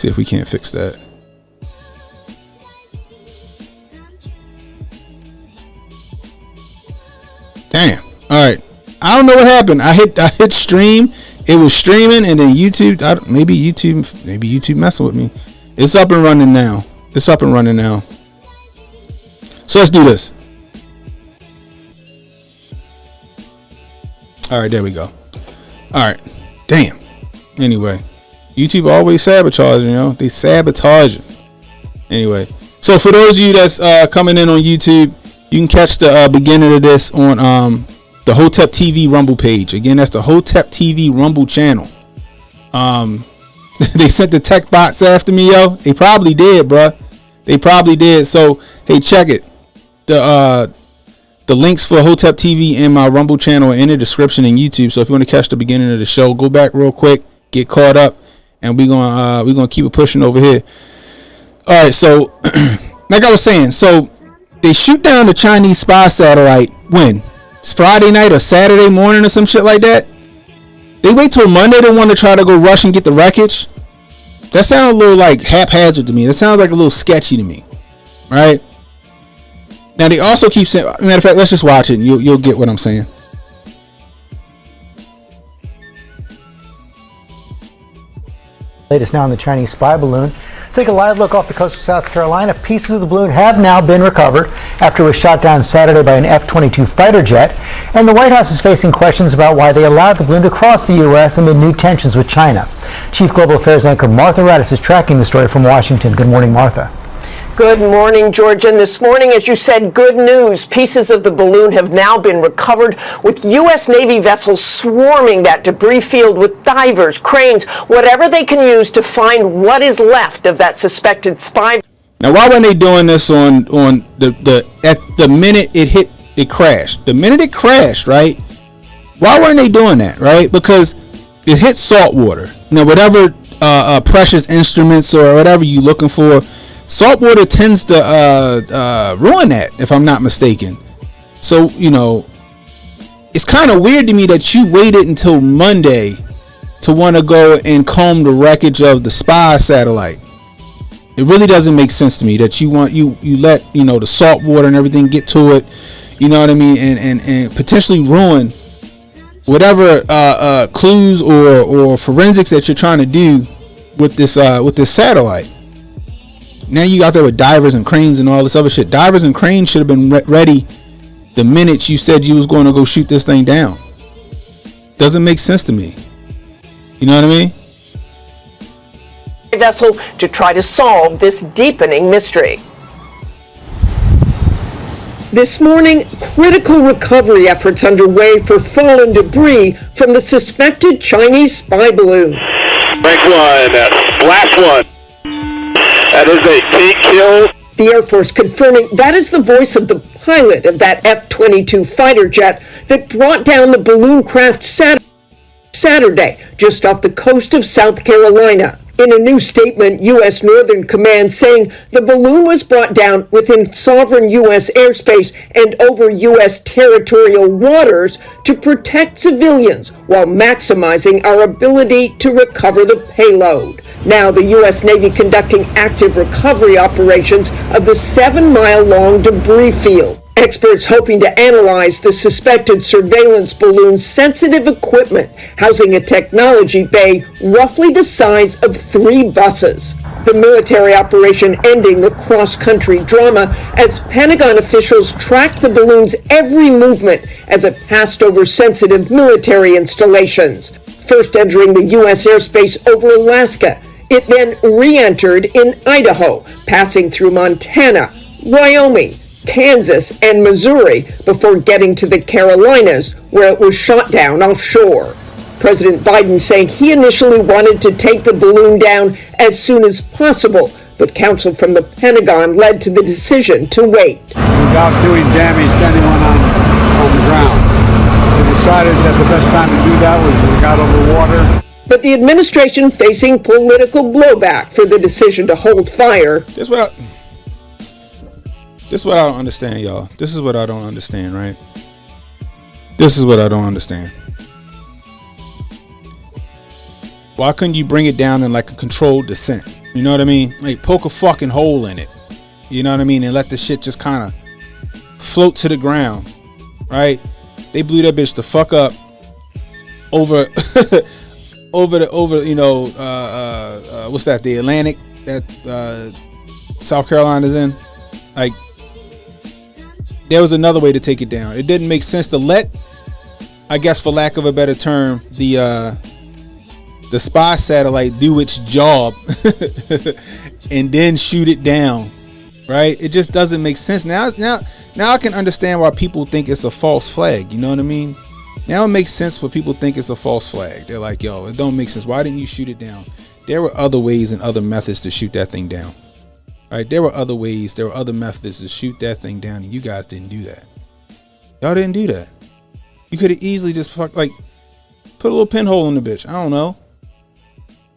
See if we can't fix that. Damn. All right. I don't know what happened. I hit stream. It was streaming, and then YouTube. Maybe YouTube messing with me. It's up and running now. So let's do this. All right, there we go. All right. Damn. Anyway, YouTube always sabotaging, they sabotage it. Anyway, so for those of you that's coming in on YouTube, you can catch the beginning of this on the Hotep TV Rumble page. Again, that's the Hotep TV Rumble channel. They sent the tech bots after me, yo. They probably did, bro. They probably did. So hey, check it. The links for Hotep TV and my Rumble channel are in the description in YouTube. So if you want to catch the beginning of the show, go back real quick, get caught up, and we're gonna keep it pushing over here. All right, so like I was saying, so they shoot down the Chinese spy satellite when? It's Friday night or Saturday morning or some shit like that. They wait till Monday to want to try to go rush and get the wreckage. That sounds a little like haphazard to me. That sounds like a little sketchy to me, right? Now they also keep saying, matter of fact, let's just watch it and you'll get what I'm saying. Latest now on the Chinese spy balloon. Let's take a live look off the coast of South Carolina. Pieces of the balloon have now been recovered after it was shot down Saturday by an F-22 fighter jet. And the White House is facing questions about why they allowed the balloon to cross the U.S. amid new tensions with China. Chief Global Affairs anchor Martha Raddatz is tracking the story from Washington. Good morning, Martha. Good morning, George. And this morning, as you said, good news. Pieces of the balloon have now been recovered, with U.S. Navy vessels swarming that debris field with divers, cranes, whatever they can use to find what is left of that suspected spy. Now, why weren't they doing this on the minute it crashed? The minute it crashed, right? Why weren't they doing that, right? Because it hit salt water. Now, whatever precious instruments or whatever you're looking for, salt water tends to ruin that, if I'm not mistaken. So, it's kind of weird to me that you waited until Monday to want to go and comb the wreckage of the spy satellite. It really doesn't make sense to me that you let the salt water and everything get to it, you know what I mean, and potentially ruin whatever clues or forensics that you're trying to do with this satellite. Now you out there with divers and cranes and all this other shit. Divers and cranes should have been ready the minute you said you was going to go shoot this thing down. Doesn't make sense to me. You know what I mean? Vessel to try to solve this deepening mystery. This morning, critical recovery efforts underway for fallen debris from the suspected Chinese spy balloon. Rank 1, last one. That is a big kill. The Air Force confirming that is the voice of the pilot of that F-22 fighter jet that brought down the balloon craft Saturday just off the coast of South Carolina. In a new statement, U.S. Northern Command saying the balloon was brought down within sovereign U.S. airspace and over U.S. territorial waters to protect civilians while maximizing our ability to recover the payload. Now the U.S. Navy conducting active recovery operations of the 7-mile-long debris field. Experts hoping to analyze the suspected surveillance balloon's sensitive equipment, housing a technology bay roughly the size of 3 buses. The military operation ending the cross-country drama as Pentagon officials tracked the balloon's every movement as it passed over sensitive military installations. First entering the U.S. airspace over Alaska, it then re-entered in Idaho, passing through Montana, Wyoming, Kansas, and Missouri before getting to the Carolinas, where it was shot down offshore. President Biden saying he initially wanted to take the balloon down as soon as possible, but counsel from the Pentagon led to the decision to wait. Without doing damage to anyone on the ground. They decided that the best time to do that was when we got over water. But the administration facing political blowback for the decision to hold fire. This is what I don't understand, y'all. This is what I don't understand, right? This is what I don't understand. Why couldn't you bring it down in like a controlled descent? You know what I mean? Like, poke a fucking hole in it. You know what I mean? And let the shit just kind of float to the ground, right? They blew that bitch the fuck up over over you know, what's that, the Atlantic that South Carolina's in. Like, there was another way to take it down. It didn't make sense to let, I guess for lack of a better term, the spy satellite do its job and then shoot it down, right? It just doesn't make sense. Now I can understand why people think it's a false flag. You know what I mean? Now it makes sense when people think it's a false flag. They're like, yo, it don't make sense. Why didn't you shoot it down? There were other ways and other methods to shoot that thing down. Right? There were other ways, there were other methods to shoot that thing down, and you guys didn't do that. Y'all didn't do that. You could have easily just put a little pinhole in the bitch. I don't know.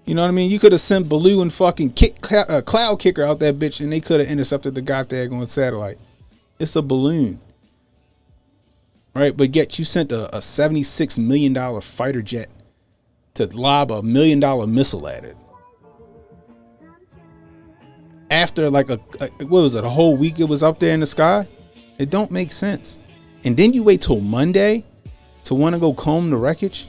You know what I mean? You could have sent Baloo and fucking Cloud Kicker out that bitch, and they could have intercepted the goddamn satellite. It's a balloon. Right? But yet you sent a $76 million fighter jet to lob $1 million missile at it. After like what was it, a whole week it was up there in the sky? It don't make sense. And then you wait till Monday to want to go comb the wreckage?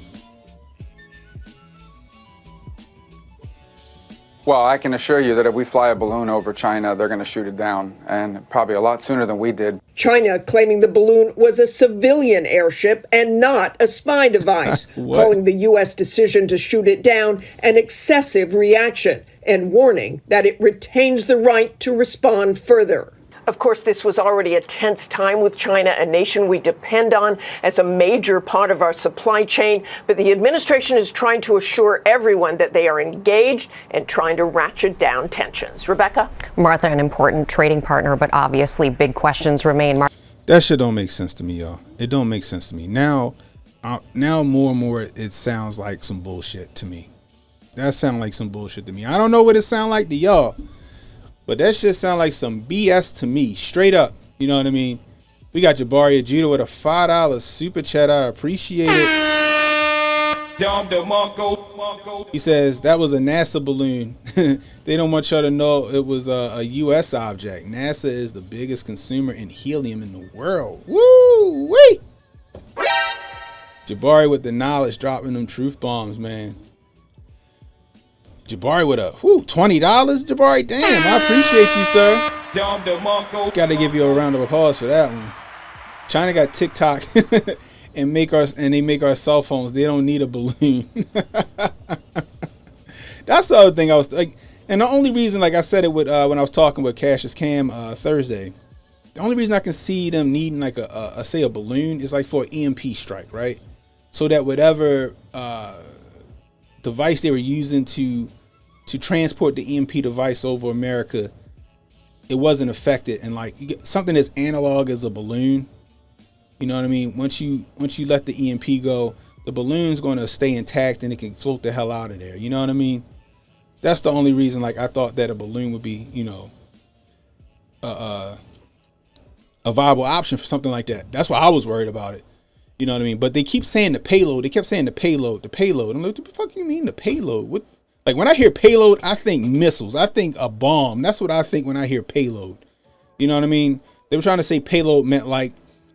Well, I can assure you that if we fly a balloon over China, they're going to shoot it down, and probably a lot sooner than we did. China claiming the balloon was a civilian airship and not a spy device, calling the U.S. decision to shoot it down an excessive reaction, and warning that it retains the right to respond further. Of course, this was already a tense time with China, a nation we depend on as a major part of our supply chain. But the administration is trying to assure everyone that they are engaged and trying to ratchet down tensions. Rebecca? Martha, an important trading partner, but obviously big questions remain. That shit don't make sense to me, y'all. It don't make sense to me. Now more and more, it sounds like some bullshit to me. That sounds like some bullshit to me. I don't know what it sounds like to y'all, but that shit sound like some BS to me, straight up. You know what I mean? We got Jabari Judah with a $5 super chat. I appreciate it. He says that was a NASA balloon. They don't want y'all to know it was a U.S. object. NASA is the biggest consumer in helium in the world. Woo wee! Jabari with the knowledge, dropping them truth bombs, man. Jabari with a $20, Jabari. Damn, I appreciate you, sir. Gotta give you a round of applause for that one. China got TikTok and they make our cell phones. They don't need a balloon. That's the other thing I was like, and the only reason, like I said it with when I was talking with Cassius Cam Thursday, the only reason I can see them needing like a balloon is like for an EMP strike, right? So that whatever device they were using to transport the EMP device over America, it wasn't affected, and like you get something as analog as a balloon. You know what I mean? Once you let the EMP go, the balloon's going to stay intact and it can float the hell out of there. You know what I mean? That's the only reason. Like I thought that a balloon would be, you know, a viable option for something like that. That's why I was worried about it. You know what I mean? But they keep saying the payload. They kept saying the payload. I'm like, what the fuck you mean the payload? What? Like when I hear payload, I think missiles. I think a bomb. That's what I think when I hear payload. You know what I mean? They were trying to say payload meant like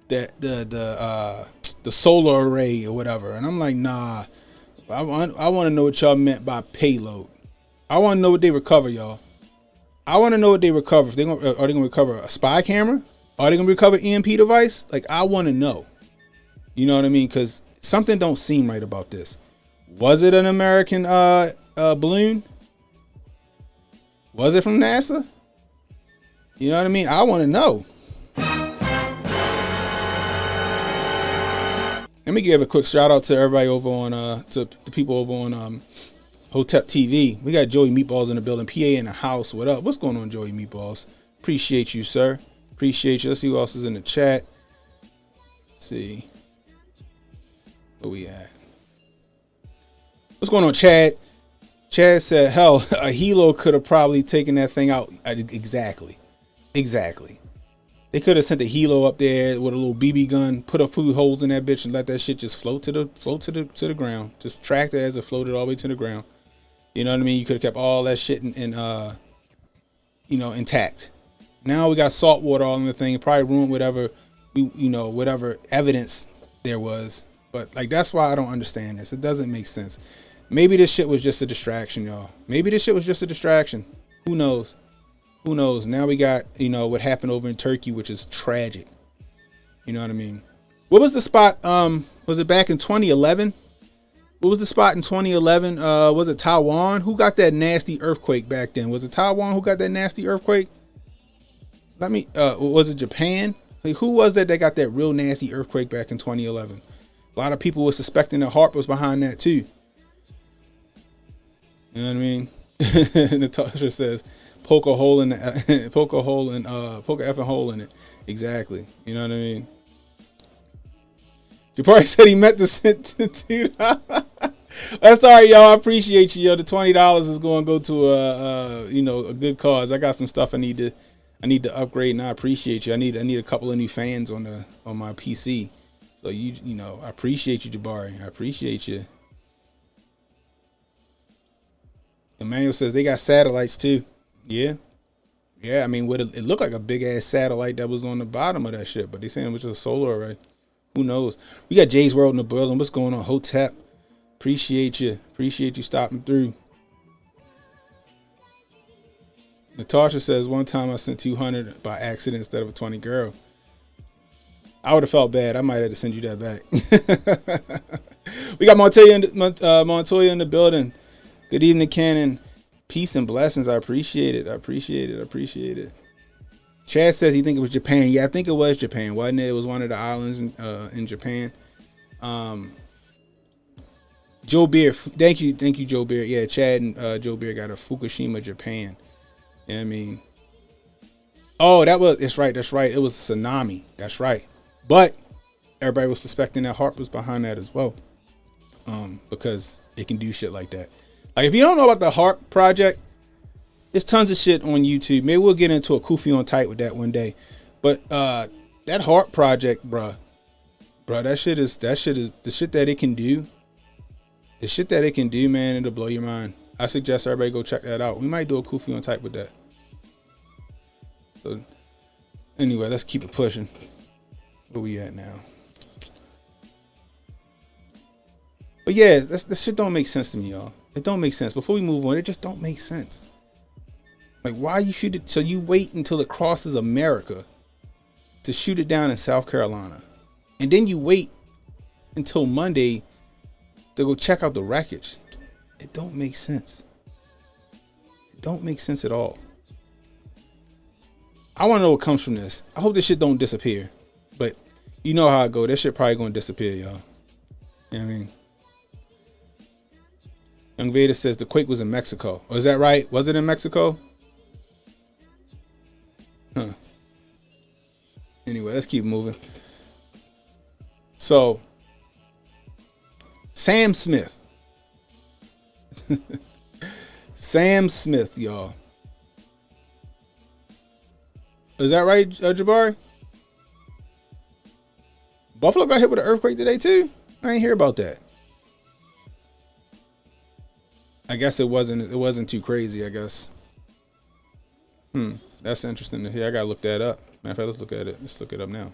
the solar array or whatever. And I'm like, nah. I want to know what y'all meant by payload. I want to know what they recover, y'all. I want to know what they recover. Are they gonna recover a spy camera? Are they gonna recover EMP device? Like I want to know. You know what I mean? Because something don't seem right about this. Was it an American balloon? Was it from NASA? You know what I mean? I want to know. Let me give a quick shout out to everybody over on to the people over on Hotep TV. We got Joey Meatballs in the building. PA in the house. What up? What's going on, Joey Meatballs? Appreciate you, sir. Appreciate you. Let's see who else is in the chat. Let's see. Where we at? What's going on, Chad? Chad said, hell, a helo could have probably taken that thing out. Exactly. They could have sent a helo up there with a little BB gun, put a few holes in that bitch, and let that shit just float to the ground. Just tracked it as it floated all the way to the ground. You know what I mean? You could have kept all that shit intact. Now we got salt water all in the thing. It probably ruined whatever evidence there was. But like, that's why I don't understand this. It doesn't make sense. Maybe this shit was just a distraction, y'all. Maybe this shit was just a distraction. Who knows? Who knows? Now we got, what happened over in Turkey, which is tragic. You know what I mean? What was the spot? Was it back in 2011? What was the spot in 2011? Was it Taiwan? Who got that nasty earthquake back then? Was it Taiwan who got that nasty earthquake? Was it Japan? Like, who was that got that real nasty earthquake back in 2011? A lot of people were suspecting that HAARP was behind that too. You know what I mean? Natasha says, poke a effing hole in it. Exactly. You know what I mean? Jabari said he meant to send to dude. That's all right, y'all. I appreciate you, yo. The $20 is going to go to a good cause. I got some stuff I need to upgrade, and I appreciate you. I need a couple of new fans on my PC. So I appreciate you, Jabari. I appreciate you. Emmanuel says they got satellites too. Yeah. I mean, it looked like a big ass satellite that was on the bottom of that shit, but they saying it was just a solar array. Who knows? We got Jay's World in the building. What's going on, Hotep? Appreciate you stopping through. Natasha says, one time I sent 200 by accident instead of a 20 girl. I would have felt bad. I might have to send you that back. We got Montoya in the building. Good evening, Cannon. Peace and blessings. I appreciate it. Chad says he think it was Japan. Yeah, I think it was Japan, wasn't it? It was one of the islands in Japan. Joe Beer, thank you, Joe Beer. Yeah, Chad and Joe Beer got a Fukushima, Japan. You know what I mean? Oh, that's right. It was a tsunami. That's right. But everybody was suspecting that HAARP was behind that as well, because it can do shit like that. Like, if you don't know about the HAARP project, there's tons of shit on YouTube. Maybe we'll get into a Kufi on tight with that one day. But that HAARP project, bruh, that shit is the shit that it can do. The shit that it can do, man, it'll blow your mind. I suggest everybody go check that out. We might do a Kufi on tight with that. So anyway, let's keep it pushing. Where we at now? But yeah, this shit don't make sense to me, y'all. It don't make sense. Before we move on, it just don't make sense. Like, why you shoot it? So you wait until it crosses America to shoot it down in South Carolina, and then you wait until Monday to go check out the wreckage. It don't make sense. It don't make sense at all. I want to know what comes from this. I hope this shit don't disappear, but you know how it go. That shit probably gonna disappear, y'all. You know what I mean? Young Vader says the quake was in Mexico. Oh, is that right? Was it in Mexico? Huh. Anyway, let's keep moving. So, Sam Smith. Sam Smith, y'all. Is that right, Jabari? Buffalo got hit with an earthquake today too? I ain't hear about that. I guess it wasn't too crazy, I guess. That's interesting to hear. I gotta look that up. Matter of fact, let's look at it. Let's look it up now.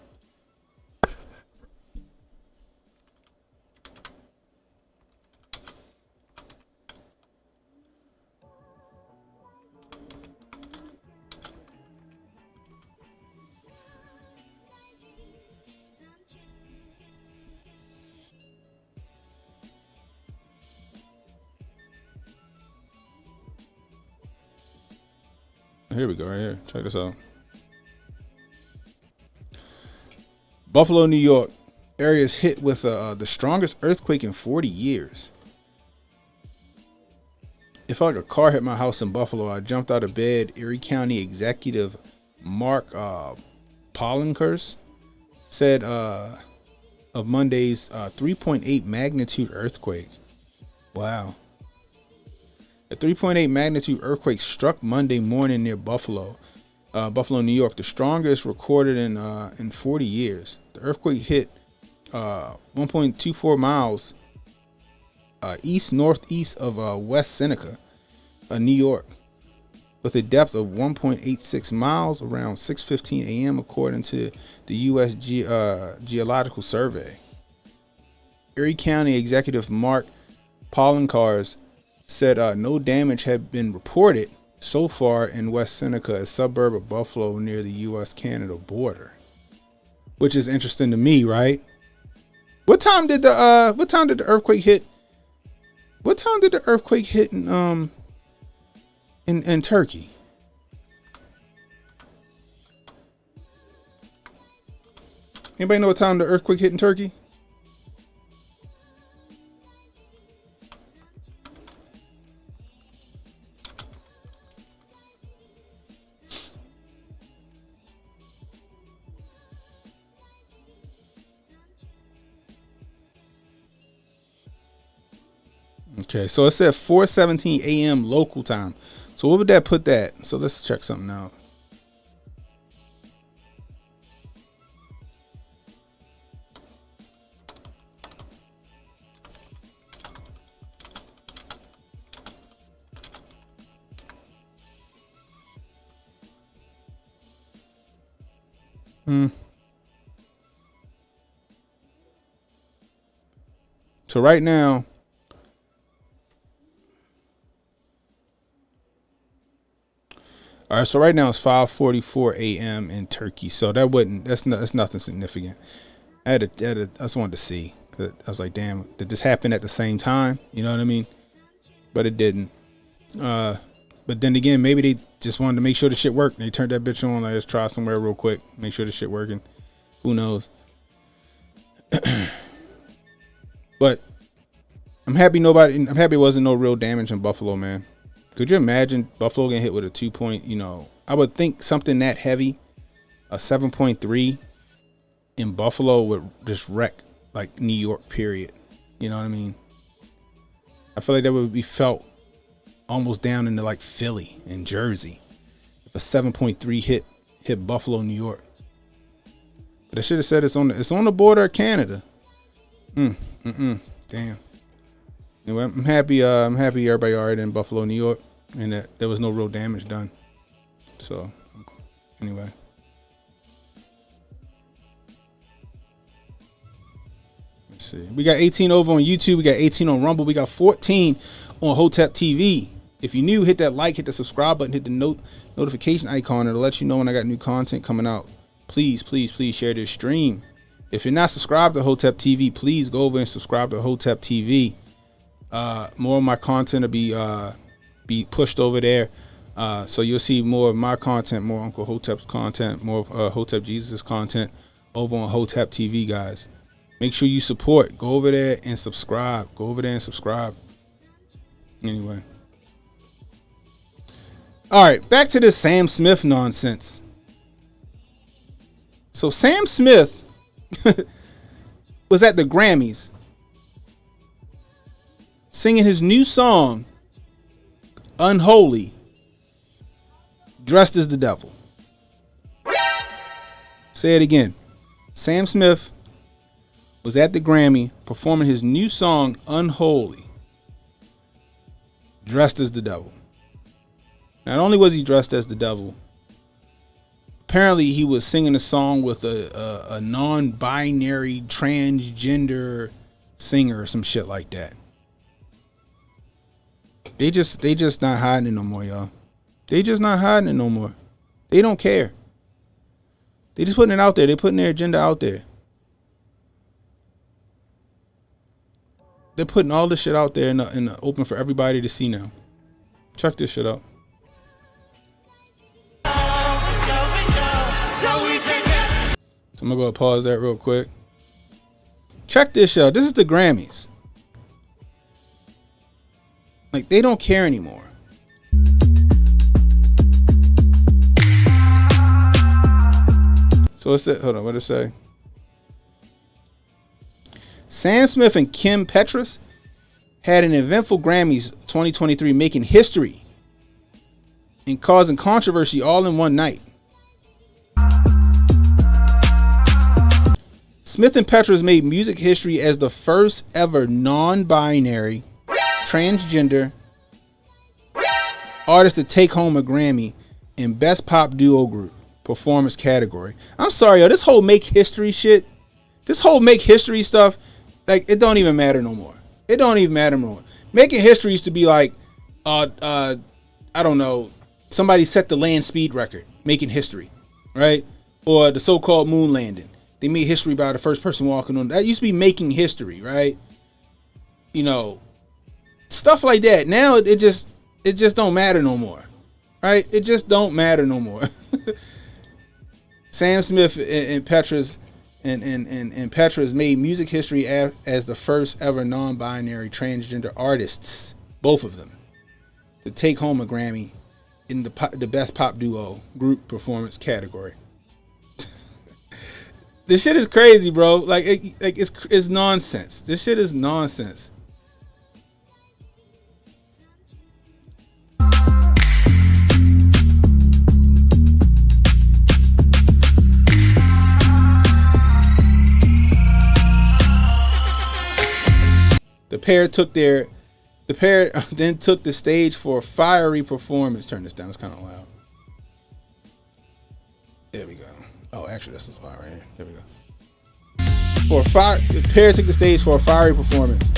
Here we go, right here. Check this out. Buffalo, New York. Area is hit with the strongest earthquake in 40 years. It felt like a car hit my house in Buffalo. I jumped out of bed. Erie County Executive Mark Pollinkers said of Monday's 3.8 magnitude earthquake. Wow. A 3.8 magnitude earthquake struck Monday morning near Buffalo, New York, the strongest recorded in 40 years. The earthquake hit 1.24 miles east-northeast of West Seneca. New York, with a depth of 1.86 miles around 6:15 a.m. according to the U.S. Geological Survey. Erie County Executive Mark Poloncarz said no damage had been reported so far in West Seneca, a suburb of Buffalo near the U.S.-Canada border, which is interesting to me, right? What time did the earthquake hit? What time did the earthquake hit in Turkey? Anybody know what time the earthquake hit in Turkey? Okay, so it said 4:17 a.m. local time. So what would that put that? So let's check something out. So right now, all right, so right now it's 5:44 a.m. in Turkey. So that's nothing significant. I just wanted to see. I was like, damn, did this happen at the same time? You know what I mean? But it didn't. But then again, maybe they just wanted to make sure the shit worked. They turned that bitch on. Like, let's try somewhere real quick, make sure the shit working. Who knows? But I'm happy it wasn't no real damage in Buffalo, man. Could you imagine Buffalo getting hit with a 2 point, I would think something that heavy, a 7.3 in Buffalo would just wreck like New York, period. You know what I mean? I feel like that would be felt almost down into like Philly and Jersey if a 7.3 hit Buffalo, New York. But I should have said it's on the border of Canada. Damn. Anyway, I'm happy everybody all right in Buffalo, New York, and that there was no real damage done. So anyway. Let's see. We got 18 over on YouTube, we got 18 on Rumble, we got 14 on Hotep TV. If you're new, hit that like, hit the subscribe button, hit the notification icon. It'll let you know when I got new content coming out. Please, please, please share this stream. If you're not subscribed to Hotep TV, please go over and subscribe to Hotep TV. More of my content will be pushed over there. So you'll see more of my content, more Uncle Hotep's content, more of Hotep Jesus' content over on Hotep TV, guys. Make sure you support. Go over there and subscribe. Anyway. All right, back to this Sam Smith nonsense. So Sam Smith was at the Grammys singing his new song, Unholy, dressed as the devil. Say it again. Sam Smith was at the Grammy performing his new song, Unholy, dressed as the devil. Not only was he dressed as the devil, apparently he was singing a song with a non-binary transgender singer or some shit like that. They just not hiding it no more, y'all. They just not hiding it no more. They don't care. They just putting it out there. They're putting their agenda out there. They're putting all this shit out there in the open for everybody to see now. Check this shit out. So I'm going to pause that real quick. Check this shit out. This is the Grammys. Like, they don't care anymore. So what's that? Hold on, what did it say? Sam Smith and Kim Petras had an eventful Grammys 2023, making history and causing controversy all in one night. Smith and Petras made music history as the first ever non-binary, transgender, artist to take home a Grammy in Best Pop Duo Group Performance category. I'm sorry, yo, this whole make history shit, this whole make history stuff, like, it don't even matter no more. It don't even matter no more. Making history used to be like, I don't know, somebody set the land speed record, making history, right? Or the so-called moon landing. They made history by the first person walking on. That used to be making history, right? You know, stuff like that. Now it just don't matter no more, right? It just don't matter no more. Sam Smith and Petra's and Petra's made music history as the first ever non-binary transgender artists, both of them, to take home a Grammy in the Best Pop Duo Group Performance category. This shit is crazy, bro. Like it's nonsense. This shit is nonsense. The pair then took the stage for a fiery performance. Turn this down, it's kind of loud. There we go. Oh, actually, that's the fire right here. There we go. The pair took the stage for a fiery performance.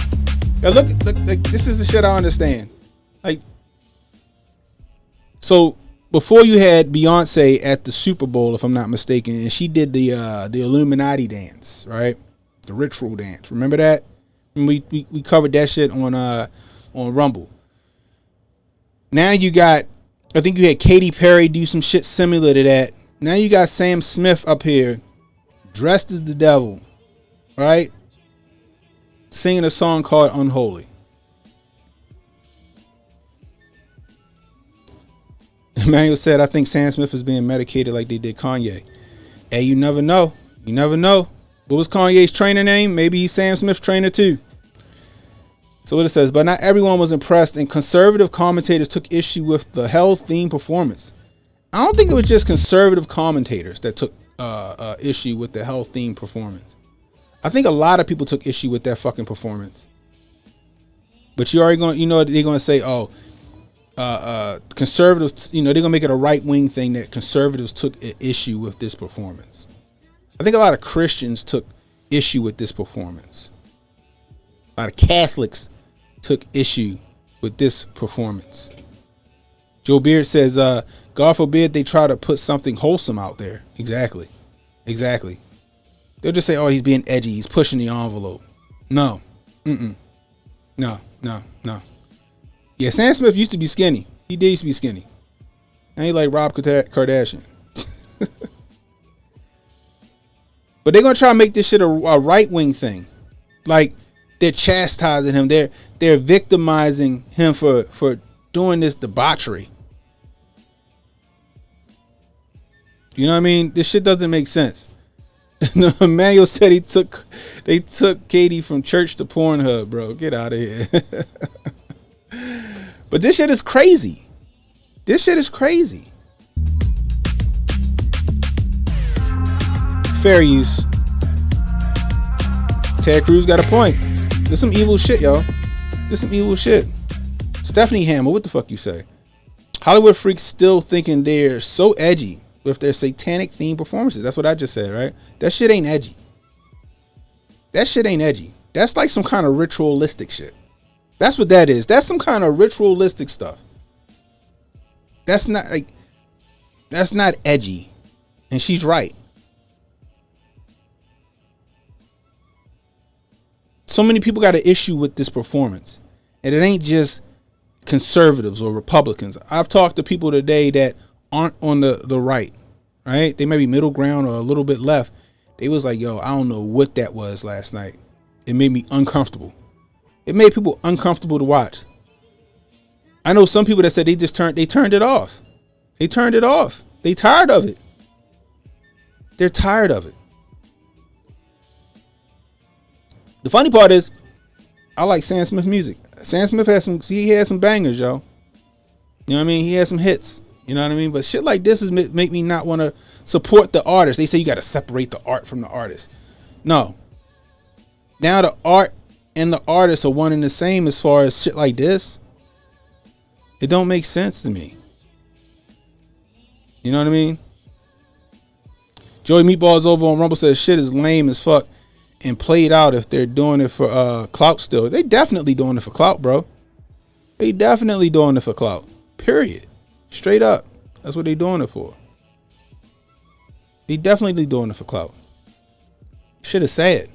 Now look, like, this is the shit I understand. Like, so before you had Beyonce at the Super Bowl, if I'm not mistaken, and she did the Illuminati dance, right? The ritual dance. Remember that? And we covered that shit on Rumble. Now you got, I think you had Katy Perry do some shit similar to that. Now you got Sam Smith up here, dressed as the devil, right? Singing a song called Unholy. Emmanuel said, I think Sam Smith is being medicated like they did Kanye. Hey, you never know. You never know. What was Kanye's trainer name? Maybe he's Sam Smith's trainer too. So what it says, but not everyone was impressed, and conservative commentators took issue with the hell-themed performance. I don't think it was just conservative commentators that took issue with the hell-themed performance. I think a lot of people took issue with that fucking performance. But you already going, they're going to say, conservatives, they're going to make it a right-wing thing that conservatives took an issue with this performance. I think a lot of Christians took issue with this performance. A lot of Catholics took issue with this performance. Joe Beard says, God forbid they try to put something wholesome out there. Exactly. They'll just say, oh, he's being edgy. He's pushing the envelope. No. No. Yeah, Sam Smith used to be skinny. He did used to be skinny. And he like Rob Kardashian. But they're going to try to make this shit a right-wing thing. Like, they're chastising him. They're victimizing him for doing this debauchery. You know what I mean? This shit doesn't make sense. Emmanuel said they took Katie from church to Pornhub, bro. Get out of here. But this shit is crazy. Fair use. Ted Cruz got a point. There's some evil shit, yo. Stephanie Hammer, what the fuck you say? Hollywood freaks still thinking they're so edgy with their satanic themed performances. That's what I just said, right? That shit ain't edgy. That's like some kind of ritualistic shit. That's what that is. That's some kind of ritualistic stuff. That's not edgy. And she's right. So many people got an issue with this performance. And it ain't just conservatives or Republicans. I've talked to people today that aren't on the right. Right? They may be middle ground or a little bit left. They was like, yo, I don't know what that was last night. It made me uncomfortable. It made people uncomfortable to watch. I know some people that said they turned it off. They turned it off. They tired of it. They're tired of it. The funny part is, I like Sam Smith music. Sam Smith had some bangers, yo. You know what I mean? He had some hits. You know what I mean? But shit like this make me not want to support the artist. They say you got to separate the art from the artist. No. Now the art and the artist are one and the same as far as shit like this. It don't make sense to me. You know what I mean? Joey Meatballs over on Rumble says shit is lame as fuck and played out if they're doing it for clout still. They definitely doing it for clout, bro. They definitely doing it for clout. Period. Straight up. That's what they doing it for. They definitely doing it for clout. Shit is sad.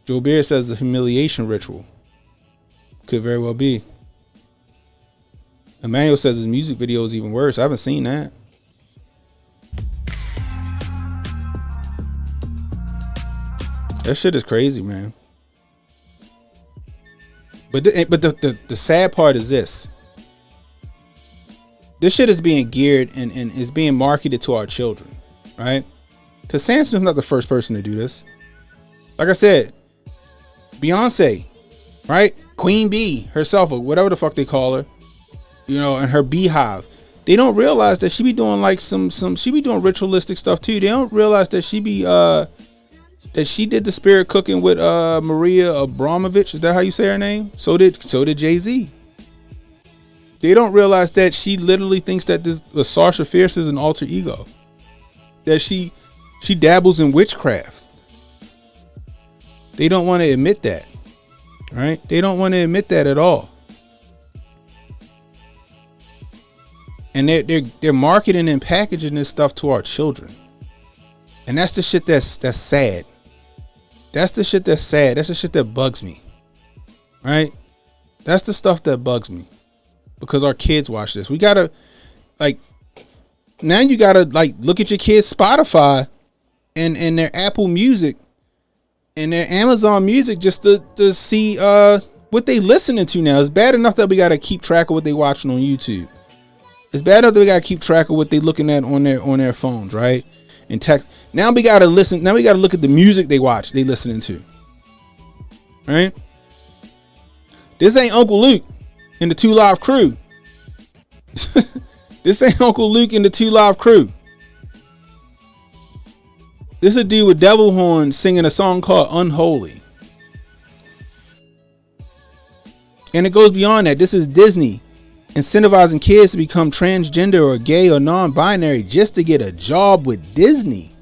Joe Beard says the humiliation ritual. Could very well be. Emmanuel says his music video is even worse. I haven't seen that. That shit is crazy, man. But the sad part is this. This shit is being geared and is being marketed to our children, right? Because Sam Smith's not the first person to do this. Like I said, Beyonce, right? Queen Bee herself, or whatever the fuck they call her, you know, and her beehive. They don't realize that she be doing like she be doing ritualistic stuff too. They don't realize that she be that she did the spirit cooking with Maria Abramovich. Is that how you say her name? So did Jay-Z. They don't realize that she literally thinks that this Sasha Fierce is an alter ego. That she dabbles in witchcraft. They don't want to admit that. Right? They don't want to admit that at all. And they're marketing and packaging this stuff to our children. And that's the shit that's sad. That's the shit that's sad. That's the shit that bugs me. Right? That's the stuff that bugs me. Because our kids watch this. We gotta, like, now you gotta, like, look at your kids' Spotify and their Apple Music and their Amazon Music just to see what they listening to now. It's bad enough that we gotta keep track of what they watching on YouTube. It's bad enough that we gotta keep track of what they looking at on their phones, right? And text. Now we gotta listen. Now we gotta look at the music they listening to. Right? This ain't Uncle Luke and the 2 Live Crew. This ain't Uncle Luke and the 2 Live Crew. This is a dude with devil horns singing a song called Unholy. And it goes beyond that. This is Disney incentivizing kids to become transgender or gay or non-binary just to get a job with Disney.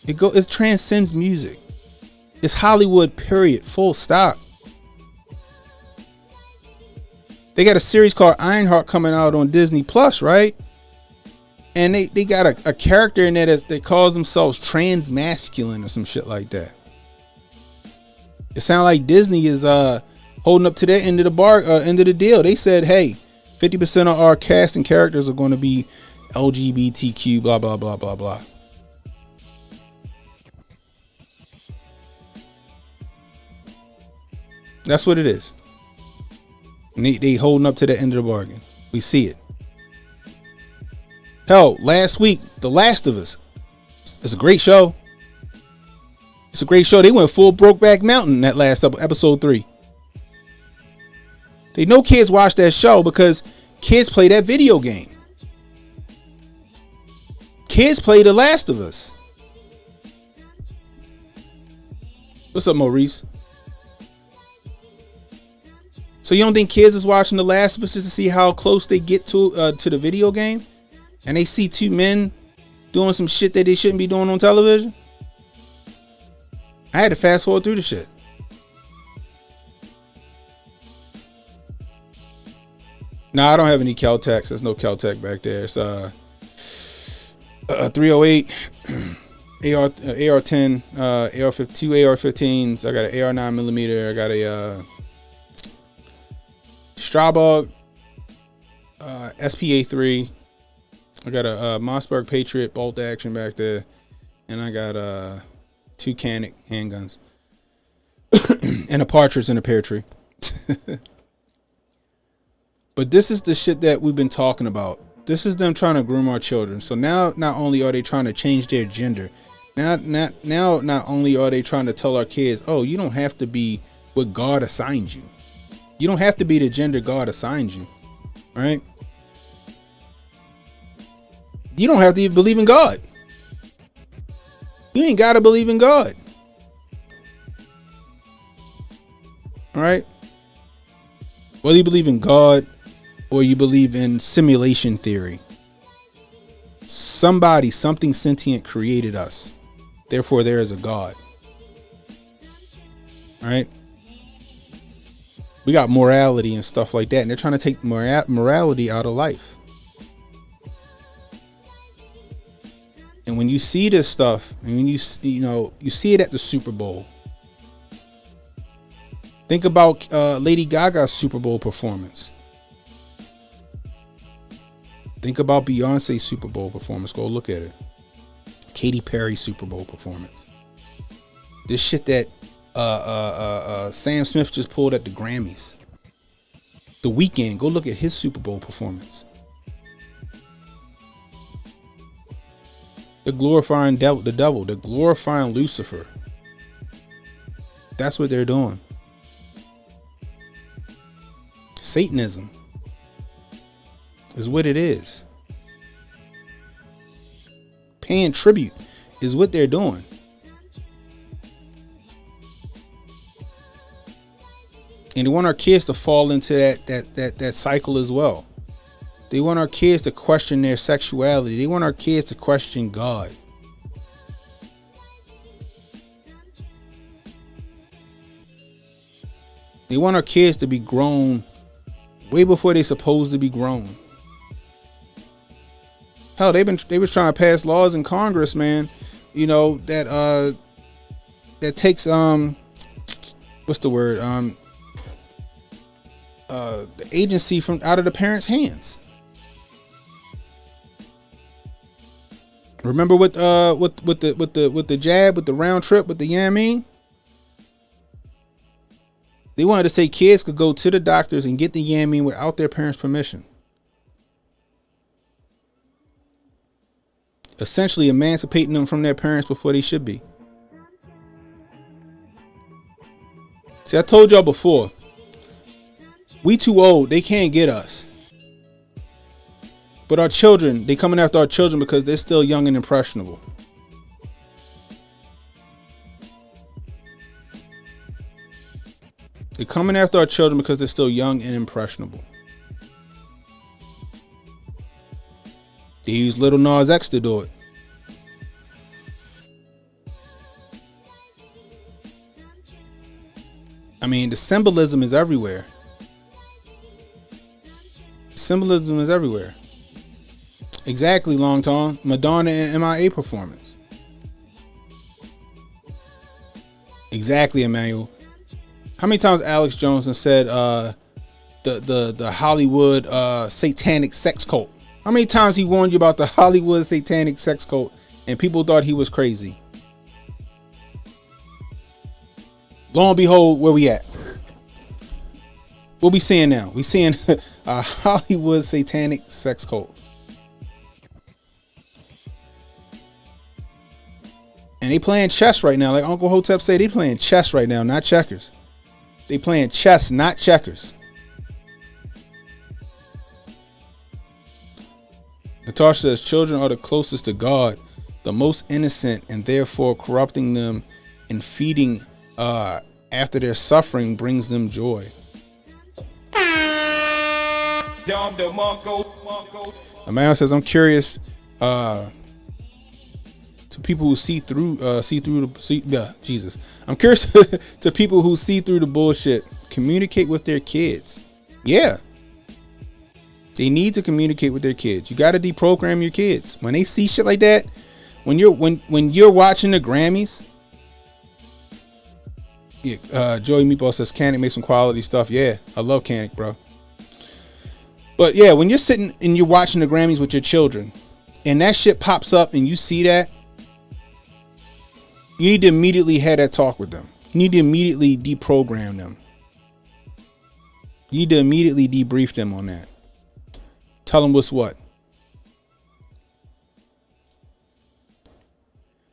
It transcends music. It's Hollywood, period. Full stop. They got a series called Ironheart coming out on Disney Plus, right? And they got a character in there that calls themselves transmasculine or some shit like that. It sounds like Disney is holding up to their end of the deal. They said, hey, 50% of our cast and characters are going to be LGBTQ, blah, blah, blah, blah, blah. That's what it is. And they holding up to the end of the bargain. We see it. Hell, last week, The Last of Us. It's a great show. It's a great show. They went full Brokeback Mountain that last episode 3. They know kids watch that show because kids play that video game. Kids play The Last of Us. What's up, Maurice? So you don't think kids is watching The Last of Us just to see how close they get to the video game? And they see 2 men doing some shit that they shouldn't be doing on television? I had to fast forward through the shit. No, I don't have any Kel-Tecs. There's no Kel-Tec back there. It's 308 AR-10, AR-15, 2 AR-15s. I got an AR 9mm. I got a Strabog SPA-3. I got a Mossberg Patriot bolt action back there, and I got 2 Canic handguns and a partridge in a pear tree. But this is the shit that we've been talking about. This is them trying to groom our children. So now, not only are they trying to change their gender, not only are they trying to tell our kids, oh, you don't have to be what God assigned you. You don't have to be the gender God assigned you, right? You don't have to even believe in God. You ain't got to believe in God. All right? Whether you believe in God or you believe in simulation theory, something sentient created us. Therefore, there is a God. All right. We got morality and stuff like that, and they're trying to take morality out of life. And when you see this stuff, and when you see it at the Super Bowl. Think about Lady Gaga's Super Bowl performance. Think about Beyonce's Super Bowl performance. Go look at it. Katy Perry's Super Bowl performance. This shit that Sam Smith just pulled at the Grammys. The Weeknd, go look at his Super Bowl performance. They're glorifying the devil. They're glorifying Lucifer. That's what they're doing. Satanism is what it is. Paying tribute is what they're doing. And they want our kids to fall into that cycle as well. They want our kids to question their sexuality. They want our kids to question God. They want our kids to be grown way before they're supposed to be grown. Hell, they was trying to pass laws in Congress, man. You know, that takes what's the word? The agency from out of the parents' hands. Remember with the jab, with the round trip, with the yamming? They wanted to say kids could go to the doctors and get the yamming without their parents' permission. Essentially emancipating them from their parents before they should be. See, I told y'all before, we too old, they can't get us. But our children, they coming after our children because they're still young and impressionable. They're coming after our children because they're still young and impressionable. They use Little Nas X to do it. I mean, the symbolism is everywhere. Symbolism is everywhere. Exactly, Long Tom. Madonna and MIA performance. Exactly, Emmanuel. How many times Alex Jones has said the Hollywood satanic sex cult? How many times he warned you about the Hollywood satanic sex cult and people thought he was crazy? Lo and behold, where we at? What we seeing now? We seeing a Hollywood satanic sex cult. And they playing chess right now. Like Uncle Hotep said, they playing chess right now, not checkers. They playing chess, not checkers. Natasha says children are the closest to God, the most innocent, and therefore corrupting them and feeding after their suffering brings them joy. Amanda says, I'm curious to people who see through Jesus. I'm curious to people who see through the bullshit. Communicate with their kids. Yeah. They need to communicate with their kids. You got to deprogram your kids. When they see shit like that, when you're watching the Grammys, Joey Meatball says Canic makes some quality stuff. Yeah, I love Canic, bro. But yeah, when you're sitting and you're watching the Grammys with your children and that shit pops up and you see that, you need to immediately have that talk with them. You need to immediately deprogram them. You need to immediately debrief them on that. Tell them what's what.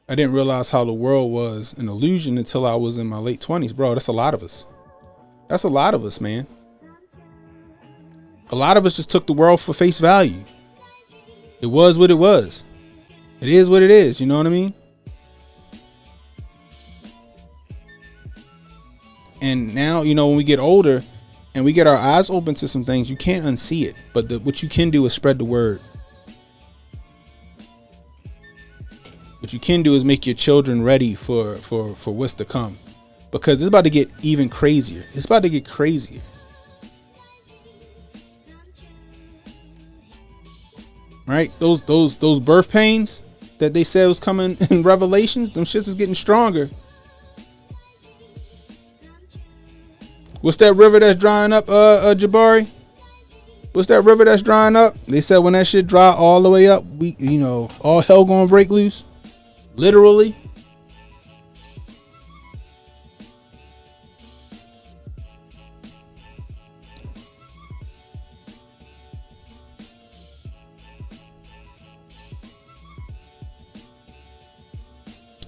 I didn't realize how the world was an illusion until I was in my late 20s, bro. That's a lot of us. That's a lot of us, man. A lot of us just took the world for face value. It was what it was. It is what it is. You know what I mean? And now, you know, when we get older, and we get our eyes open to some things, you can't unsee it. But what you can do is spread the word. What you can do is make your children ready for what's to come, because it's about to get even crazier. It's about to get crazier. Right? Those birth pains that they said was coming in Revelations, them shits is getting stronger. What's that river that's drying up, Jabari? What's that river that's drying up? They said when that shit dry all the way up, all hell gonna break loose. Literally.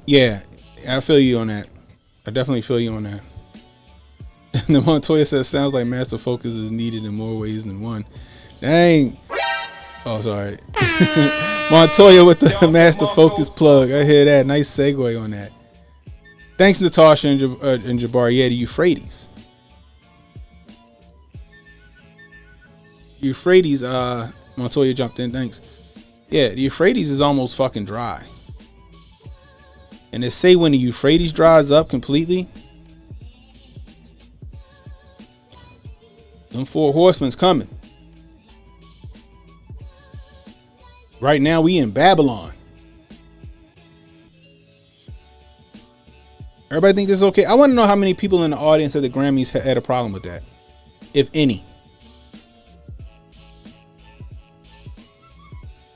Yeah, I feel you on that. I definitely feel you on that. And the Montoya says, sounds like master focus is needed in more ways than one. Dang. Oh, sorry. Montoya with the master focus plug. I hear that. Nice segue on that. Thanks, Natasha and Jabbar. Yeah, the Euphrates. Euphrates, Montoya jumped in. Thanks. Yeah, the Euphrates is almost fucking dry. And they say when the Euphrates dries up completely, them 4 horsemen's coming. Right now we in Babylon. Everybody think this is okay? I want to know how many people in the audience at the Grammys had a problem with that, if any.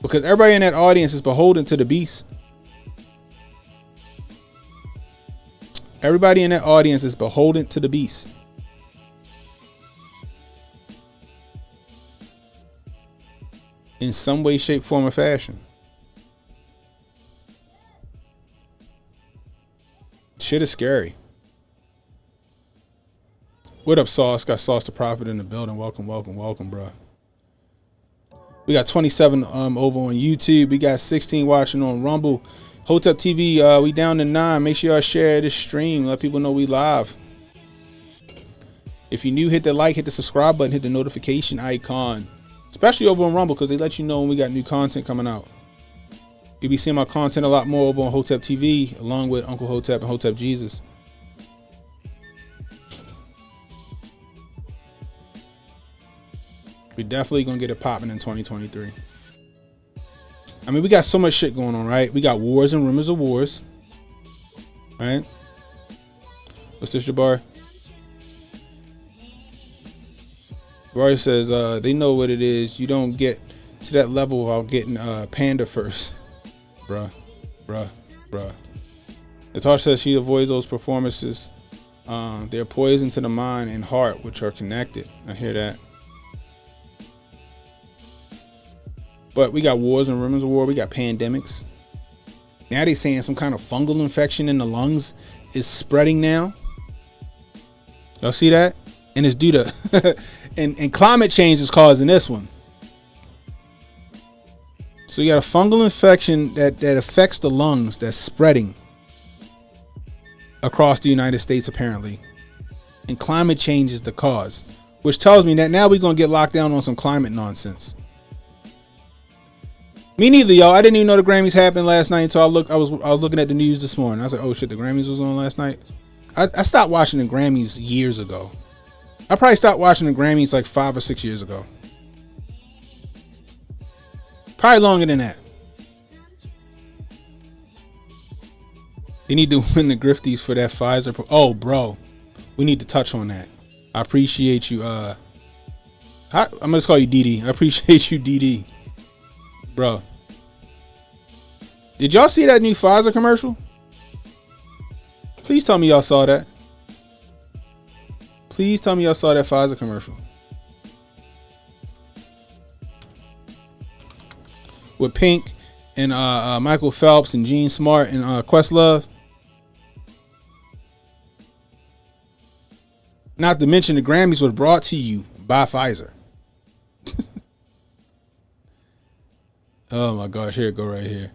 Because everybody in that audience is beholden to the beast. Everybody in that audience is beholden to the beast. In some way, shape, form, or fashion. Shit is scary. What up, Sauce? Got Sauce the Prophet in the building. Welcome, bro. We got 27 over on YouTube. We got 16 watching on Rumble. Hotep TV, we down to 9. Make sure y'all share this stream. Let people know we live. If you're new, hit the like, hit the subscribe button, hit the notification icon. Especially over on Rumble, because they let you know when we got new content coming out. You'll be seeing my content a lot more over on Hotep TV, along with Uncle Hotep and Hotep Jesus. We definitely gonna get it popping in 2023. I mean, we got so much shit going on, right? We got wars and rumors of wars, right? What's this, Jabbar? Jabbar says they know what it is. You don't get to that level without getting Panda first. Bruh. Natasha says she avoids those performances. They're poison to the mind and heart, which are connected. I hear that. But we got wars and rumors of war. We got pandemics. Now they're saying some kind of fungal infection in the lungs is spreading now. Y'all see that? And it's due to and climate change is causing this one. So you got a fungal infection that affects the lungs that's spreading across the United States apparently. And climate change is the cause, which tells me that now we're going to get locked down on some climate nonsense. Me neither, y'all. I didn't even know the Grammys happened last night until I was looking at the news this morning. I was like, oh shit, the Grammys was on last night. I stopped watching the Grammys years ago. I probably stopped watching the Grammys like 5 or 6 years ago. Probably longer than that. They need to win the Grifties for that Pfizer. Oh, bro. We need to touch on that. I appreciate you. I'm going to just call you DD. I appreciate you, DD. Bro. Did y'all see that new Pfizer commercial? Please tell me y'all saw that. Please tell me y'all saw that Pfizer commercial. With Pink and Michael Phelps and Gene Smart and Questlove. Not to mention the Grammys was brought to you by Pfizer. Oh my gosh, here it go right here.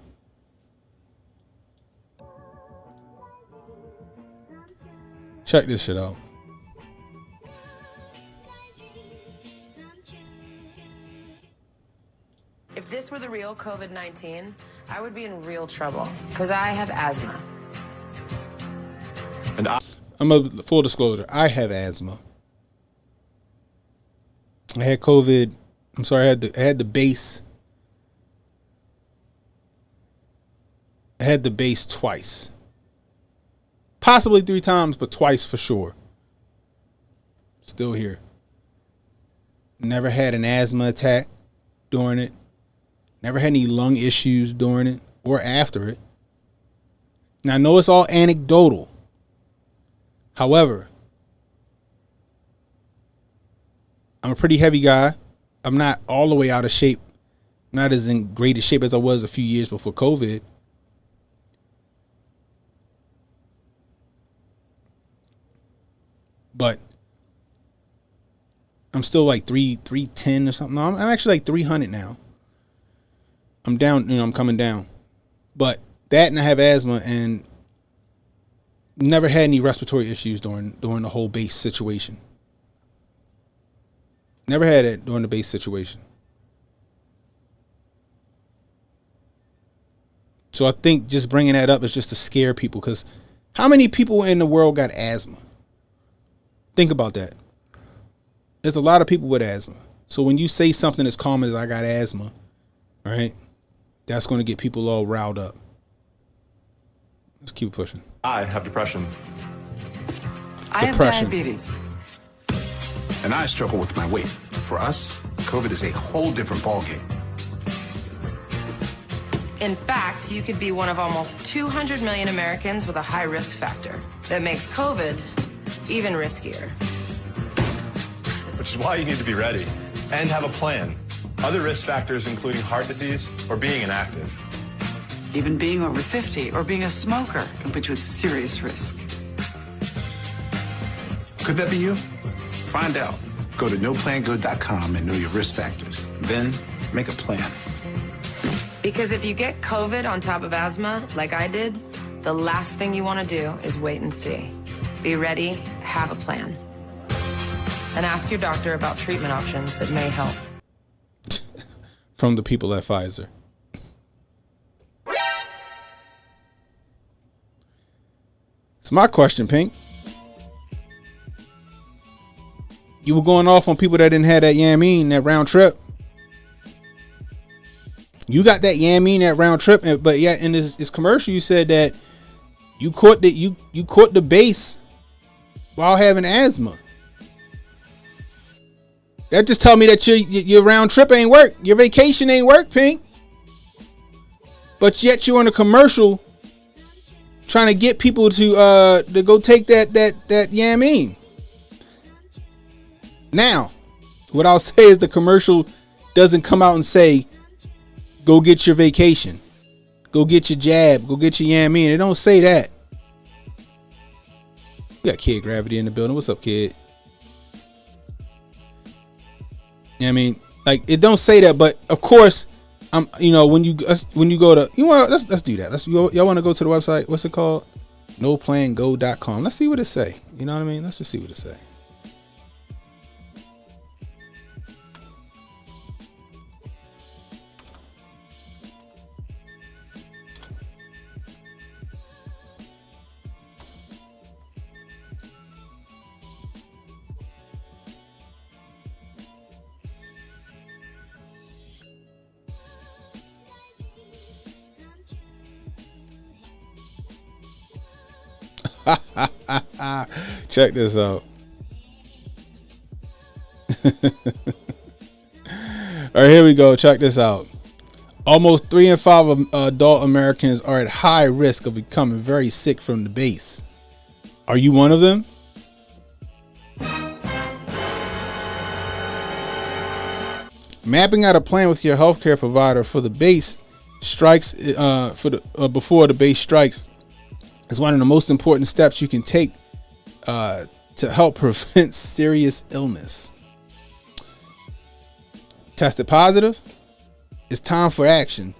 Check this shit out. were the real COVID-19, I would be in real trouble because I have asthma. And I'm a full disclosure. I have asthma. I had COVID. I'm sorry. I had the base. I had the base twice. Possibly 3 times, but twice for sure. Still here. Never had an asthma attack during it. Never had any lung issues during it or after it. Now, I know it's all anecdotal. However, I'm a pretty heavy guy. I'm not all the way out of shape. Not as in great a shape as I was a few years before COVID. But I'm still like 310 or something. No, I'm actually like 300 now. I'm down, I'm coming down. But that, and I have asthma, and never had any respiratory issues during the whole base situation. Never had it during the base situation. So I think just bringing that up is just to scare people, because how many people in the world got asthma? Think about that. There's a lot of people with asthma. So when you say something as common as I got asthma, right, that's going to get people all riled up. Let's keep pushing. I have depression. I have diabetes. And I struggle with my weight. For us, COVID is a whole different ballgame. In fact, you could be one of almost 200 million Americans with a high risk factor that makes COVID even riskier. Which is why you need to be ready and have a plan. Other risk factors including heart disease or being inactive. Even being over 50 or being a smoker can put you at serious risk. Could that be you? Find out. Go to NoPlanGo.com and know your risk factors. Then make a plan. Because if you get COVID on top of asthma, like I did, the last thing you want to do is wait and see. Be ready, have a plan. And ask your doctor about treatment options that may help. From the people at Pfizer. So my question, Pink. You were going off on people that didn't have that Yamin, that round trip. You got that Yamin, that round trip, but yeah, in this commercial, you said that you caught the base while having asthma. That just tell me that your round trip ain't work. Your vacation ain't work, Pink. But yet you're in a commercial trying to get people to go take that Yamin. Now, what I'll say is the commercial doesn't come out and say, go get your vacation. Go get your jab. Go get your Yamin. It don't say that. We got Kid Gravity in the building. What's up, Kid? I mean, like, it don't say that, but of course, when you go to, let's do that. Y'all want to go to the website? What's it called? NoPlanGo.com. Let's see what it say. You know what I mean? Let's just see what it say. Check this out. All right, here we go. Check this out. Almost 3 in 5 adult Americans are at high risk of becoming very sick from the base. Are you one of them? Mapping out a plan with your healthcare provider for the base strikes before the base strikes is one of the most important steps you can take to help prevent serious illness. Tested positive? It's time for action.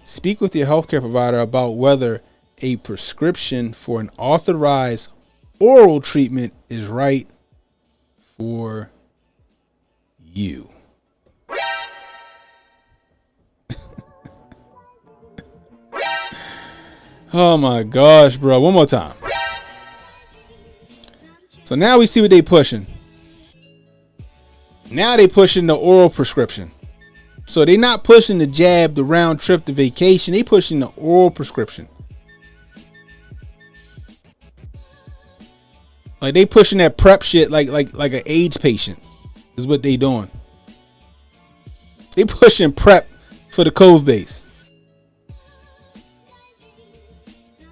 Speak with your healthcare provider about whether a prescription for an authorized oral treatment is right for you. Oh my gosh, bro. One more time. So now we see what they pushing. Now they pushing the oral prescription. So they not pushing the jab, the round trip, the vacation. They pushing the oral prescription. Like they pushing that prep shit like an AIDS patient is what they doing. They pushing prep for the Cove base.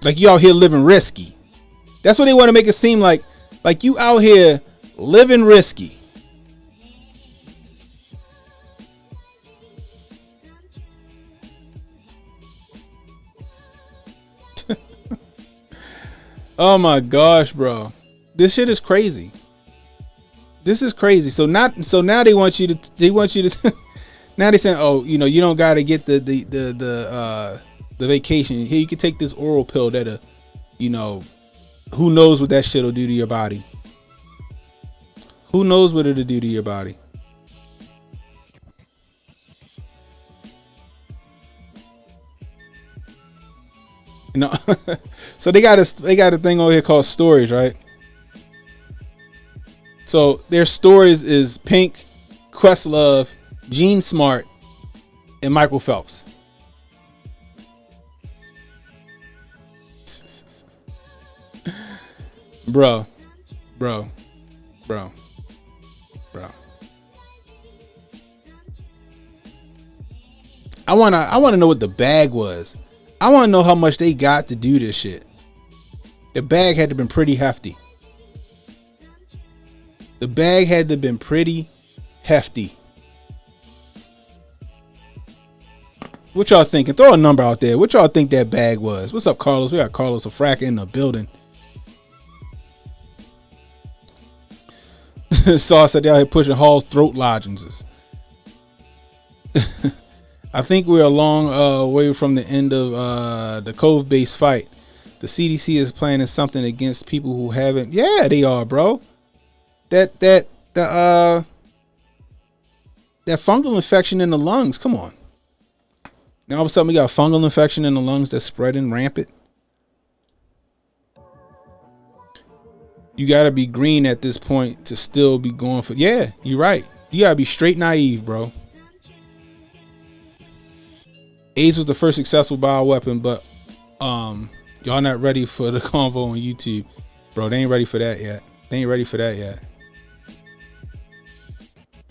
Like you out here living risky. That's what they want to make it seem like. Like you out here living risky. Oh my gosh, bro. This shit is crazy. This is crazy. So now they want you to now they saying, oh, you know, you don't gotta get the vacation. Here, you can take this oral pill that'll, you know, who knows what that shit'll do to your body. Who knows what it'll do to your body? You know, so they got a thing over here called stories, right? So their stories is Pink, Questlove, Gene Smart, and Michael Phelps. Bro. I wanna know what the bag was. I want to know how much they got to do this shit. The bag had to have been pretty hefty. The bag had to have been pretty hefty. What y'all thinking? Throw a number out there. What y'all think that bag was? What's up, Carlos? We got Carlos Afraka in the building. Sauce said they out here pushing Hall's throat lozenges. I think we're a long way from the end of the Cove base fight. The CDC is planning something against people who haven't. Yeah, they are, bro. That fungal infection in the lungs. Come on. Now all of a sudden we got a fungal infection in the lungs that's spreading rampant. You gotta be green at this point to still be going for. Yeah, you're right. You gotta be straight naive, bro. AIDS was the first successful bioweapon, but y'all not ready for the convo on YouTube. Bro, they ain't ready for that yet.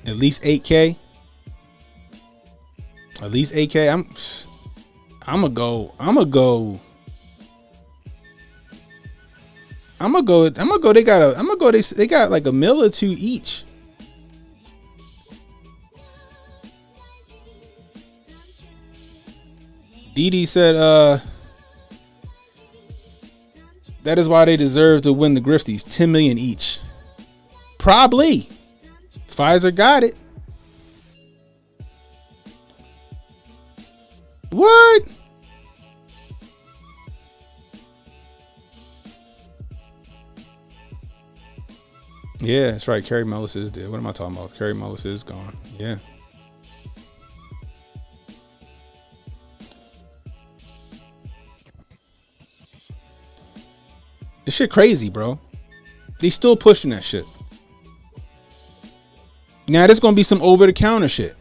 At least 8K. At least 8K. I'm gonna go. They got like a mill or two each. Dee said, that is why they deserve to win the Grifties. 10 million each. Probably. Pfizer got it. What? Yeah, that's right. Carrie Mullis is dead. What am I talking about? Carrie Mullis is gone. Yeah. This shit crazy, bro. They still pushing that shit. Now there's gonna be some over-the-counter shit.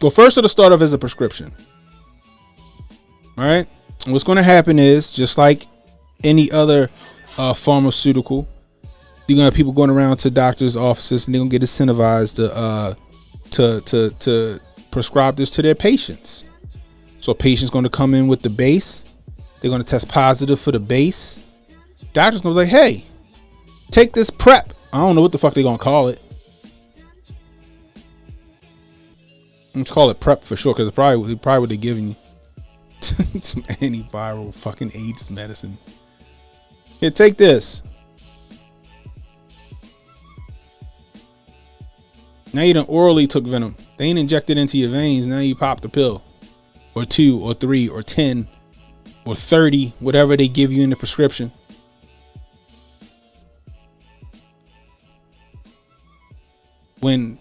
Well, first it'll start off as a prescription. All right. And what's gonna happen is, just like any other pharmaceutical, you're gonna have people going around to doctors' offices and they're gonna get incentivized to prescribe this to their patients. So a patient's gonna come in with the base. They're going to test positive for the base. Doctor's going to be like, hey, take this prep. I don't know what the fuck they're going to call it. Let's call it prep for sure, because it's probably what they're giving you. Some antiviral fucking AIDS medicine. Here, take this. Now you done orally took venom. They ain't injected into your veins. Now you pop the pill. Or 2 or 3 or 10. Or 30, whatever they give you in the prescription. When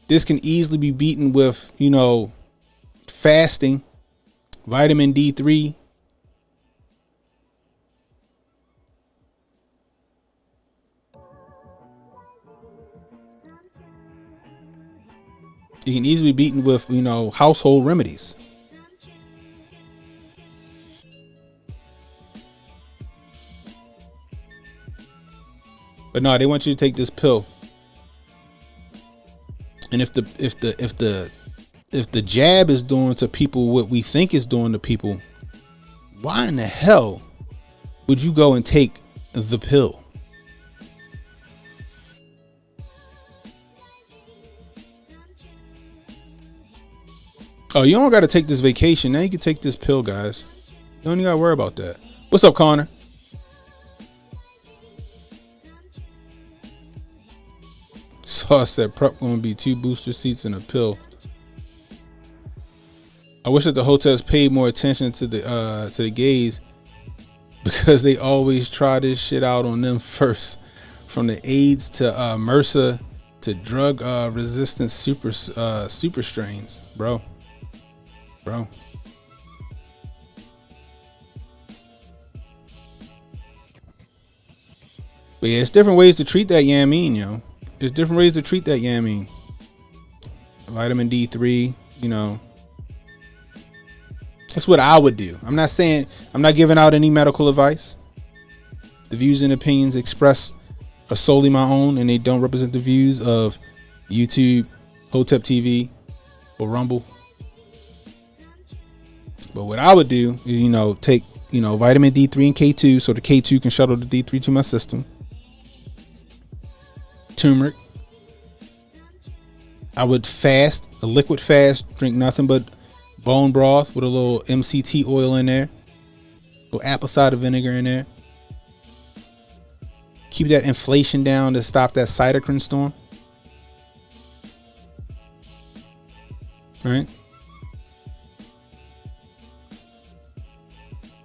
this can easily be beaten with, fasting vitamin D3. You can easily be beaten with, household remedies. But no, they want you to take this pill. And if the jab is doing to people what we think is doing to people, why in the hell would you go and take the pill? Oh, you don't got to take this vacation. Now you can take this pill, guys. You don't even got to worry about that. What's up, Connor? Sauce said prep going to be 2 booster seats and a pill. I wish that the hotels paid more attention to the gays, because they always try this shit out on them first. From the AIDS to MRSA to drug resistant super strains, bro. But yeah, it's different ways to treat that yamin, yo. There's different ways to treat that yamin. Vitamin D3, That's what I would do. I'm not giving out any medical advice. The views and opinions expressed are solely my own, and they don't represent the views of YouTube, Hotep TV, or Rumble. But what I would do is, take, vitamin D3 and K2, so the K2 can shuttle the D3 to my system. Turmeric. I would fast, a liquid fast, drink nothing but bone broth with a little MCT oil in there, a little apple cider vinegar in there. Keep that inflation down to stop that cytokine storm. All right.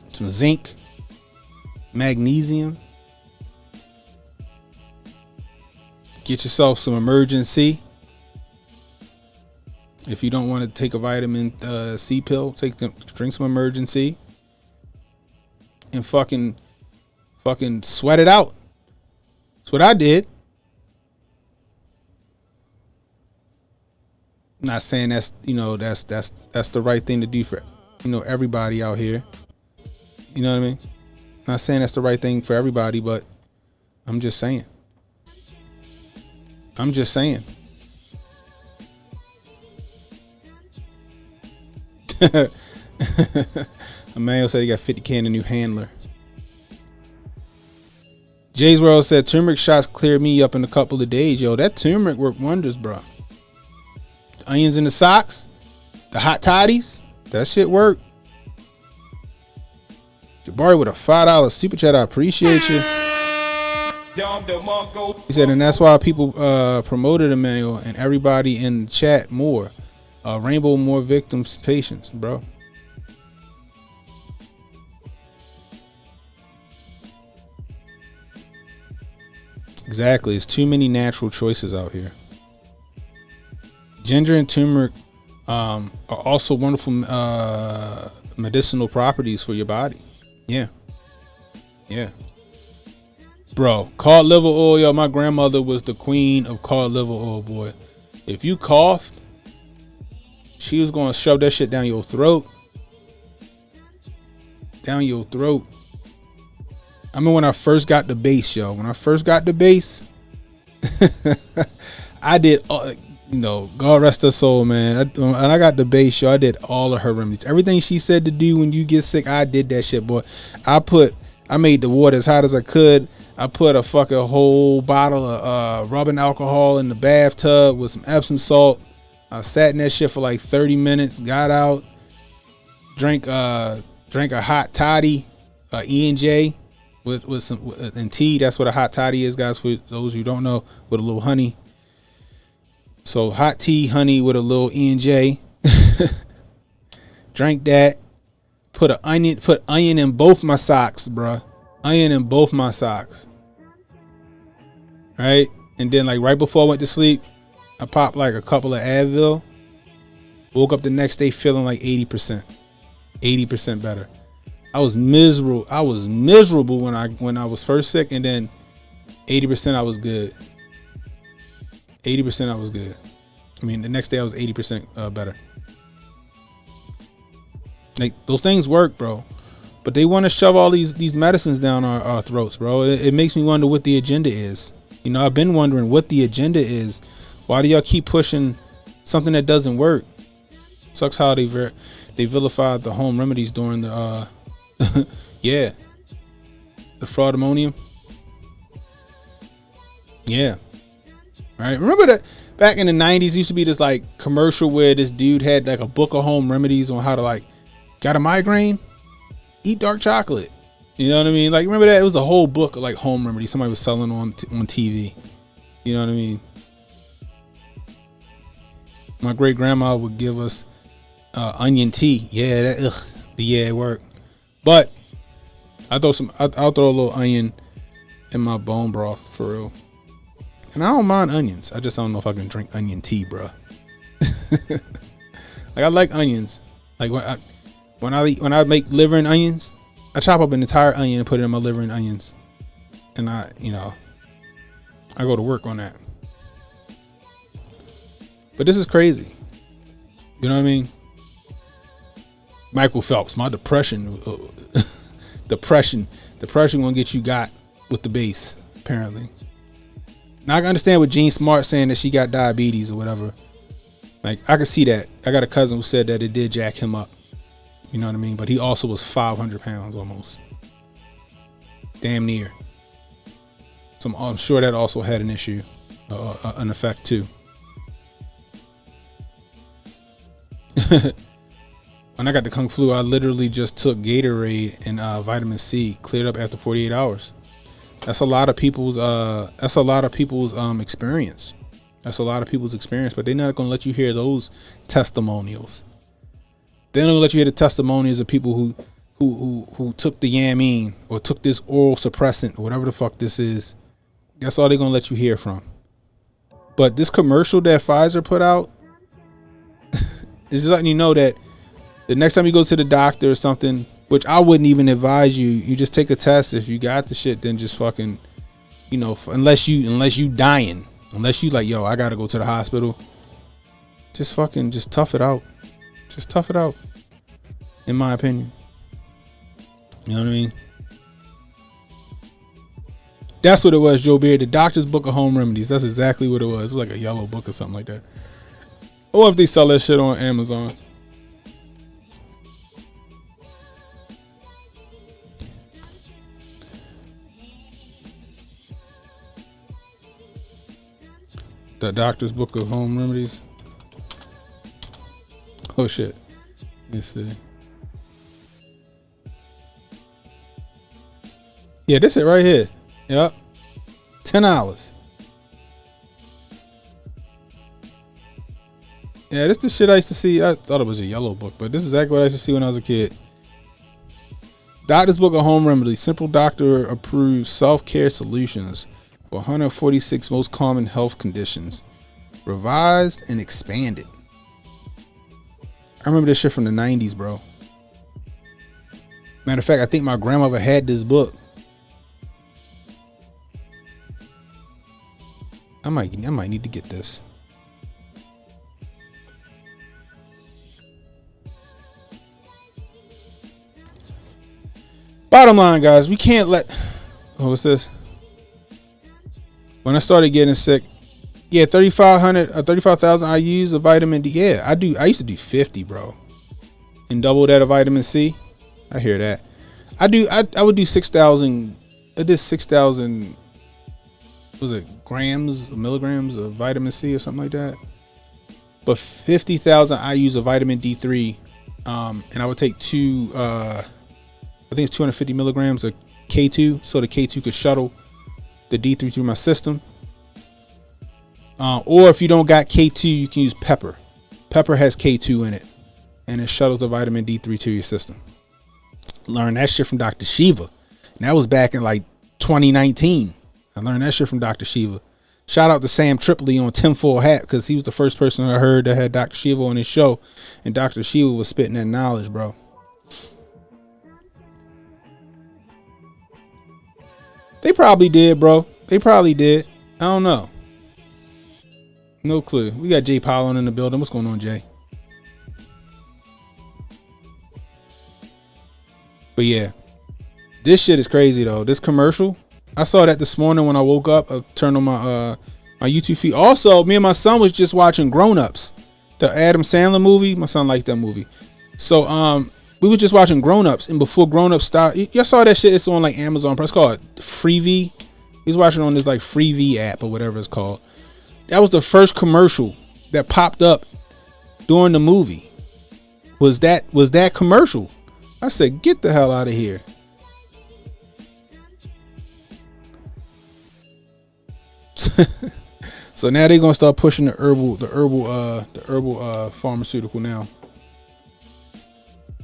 Some zinc, magnesium. Get yourself some emergency. If you don't want to take a vitamin C pill, drink some emergency, and fucking sweat it out. That's what I did. Not saying that's that's the right thing to do for everybody out here. You know what I mean? Not saying that's the right thing for everybody, but I'm just saying. Emmanuel said he got 50K in a new handler. Jay's World said turmeric shots cleared me up in a couple of days. Yo, that turmeric worked wonders, bro. The onions in the socks, the hot toddies, that shit worked. Jabari with a $5 super chat. I appreciate you. He said, and that's why people promoted Emmanuel and everybody in the chat more. Rainbow more victims, patients, bro. Exactly. It's too many natural choices out here. Ginger and turmeric are also wonderful medicinal properties for your body. Yeah. Bro, cod liver oil, yo, my grandmother was the queen of cod liver oil, boy. If you coughed, she was going to shove that shit down your throat. I mean, when I first got the base, yo. When I first got the base, I did, God rest her soul, man. And I got the base, yo. I did all of her remedies. Everything she said to do when you get sick, I did that shit, boy. I made the water as hot as I could. I put a fucking whole bottle of rubbing alcohol in the bathtub with some Epsom salt. I sat in that shit for like 30 minutes, got out, drank a hot toddy, E&J with some and tea. That's what a hot toddy is, guys, for those who don't know, with a little honey. So hot tea, honey with a little E&J. Drank that. Put onion in both my socks, bruh. Onion in both my socks. Right? And then like right before I went to sleep, I popped like a couple of Advil. Woke up the next day feeling like 80%. 80% better. I was miserable. When I was first sick, and then 80% I was good. 80% I was good. I mean, the next day I was 80% better. Like, those things work, bro. But they want to shove all these medicines down our throats, bro. It makes me wonder what the agenda is. You know, I've been wondering what the agenda is. Why do y'all keep pushing something that doesn't work? Sucks how they vilified the home remedies during the yeah, the fraudemonium. Yeah, right. Remember that back in the 90s used to be this like commercial where this dude had like a book of home remedies on how to, like, got a migraine, eat dark chocolate. You know what I mean? Like, remember that? It was a whole book of like home remedies somebody was selling on TV. You know what I mean? My great grandma would give us onion tea. Yeah, but yeah, it worked. But I'll throw a little onion in my bone broth for real. And I don't mind onions. I just don't know if I can drink onion tea, bro. Like, I like onions. Like, when I make liver and onions, I chop up an entire onion and put it in my liver and onions, and I go to work on that. But this is crazy. You know what I mean? Michael Phelps, my depression gonna get you got with the base, apparently. Now I can understand with Jean Smart saying that she got diabetes or whatever. Like, I can see that. I got a cousin who said that it did jack him up. You know what I mean? But he also was 500 pounds almost. Damn near. So I'm sure that also had an issue, an effect too. When I got the Kung Flu, I literally just took Gatorade and vitamin C, cleared up after 48 hours. That's a lot of people's experience. That's a lot of people's experience, but they're not going to let you hear those testimonials. They're not going to let you hear the testimonials of people who took the Yamine or took this oral suppressant or whatever the fuck this is. That's all they're going to let you hear from. But this commercial that Pfizer put out is just letting you know that the next time you go to the doctor or something, which I wouldn't even advise you take a test. If you got the shit, then just fucking, unless you dying, unless you like, yo, I gotta go to the hospital, just tough it out. Just tough it out, in my opinion. You know what I mean? That's what it was, Joe Beard. The Doctor's Book of Home Remedies. That's exactly what it was. It was like a yellow book or something like that. Or if they sell that shit on Amazon. The Doctor's Book of Home Remedies. Oh shit. Let me see. Yeah, this is right here. Yep. $10. Yeah, this is the shit I used to see. I thought it was a yellow book, but this is exactly what I used to see when I was a kid. Doctor's Book of Home Remedies. Simple doctor approved self-care solutions for 146 most common health conditions. Revised and expanded. I remember this shit from the 90s, bro. Matter of fact, I think my grandmother had this book. I might need to get this. Bottom line, guys, we can't let... Oh, what's this? When I started getting sick, yeah, 35,000 IUs of vitamin D. Yeah, I used to do 50, bro, and double that of vitamin C. I hear that. I would do 6,000. I did 6,000. Was it grams, milligrams of vitamin C or something like that? But 50,000 IUs of vitamin D3, and I would take I think it's 250 milligrams of K2, so the K2 could shuttle the D3 through my system. Or if you don't got K2, you can use pepper. Pepper has K2 in it, and it shuttles the vitamin D3 to your system. Learned that shit from Dr. Shiva. And that was back in like 2019. I learned that shit from Dr. Shiva. Shout out to Sam Tripoli on Tinfoil Hat, because he was the first person I heard that had Dr. Shiva on his show, and Dr. Shiva was spitting that knowledge, bro. They probably did, bro. They probably did. I don't know. No clue. We got Jay Powell in the building. What's going on, Jay? But yeah, this shit is crazy though. This commercial, I saw that this morning when I woke up. I turned on my my YouTube feed. Also, me and my son was just watching Grown Ups, the Adam Sandler movie. My son likes that movie. So we were just watching Grown Ups, and before Grown Ups started, y'all saw that shit. It's on like Amazon. It's called Freevee. He's watching on this like Freevee app or whatever it's called. That was the first commercial that popped up during the movie. Was that commercial? I said, get the hell out of here. So now they're gonna start pushing the herbal pharmaceutical now.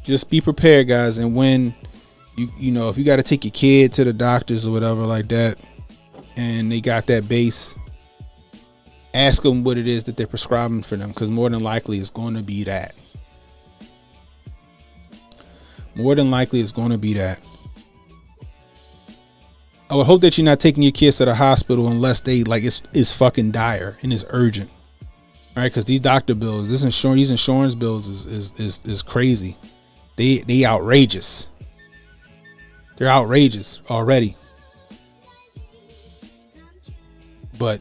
Just be prepared, guys. And when you know, if you got to take your kid to the doctors or whatever like that, and they got that base, ask them what it is that they're prescribing for them, because more than likely it's going to be that. More than likely it's going to be that. I would hope that you're not taking your kids to the hospital unless they like it's fucking dire and it's urgent. All right, because these doctor bills, these insurance bills is crazy. They outrageous. They're outrageous already. But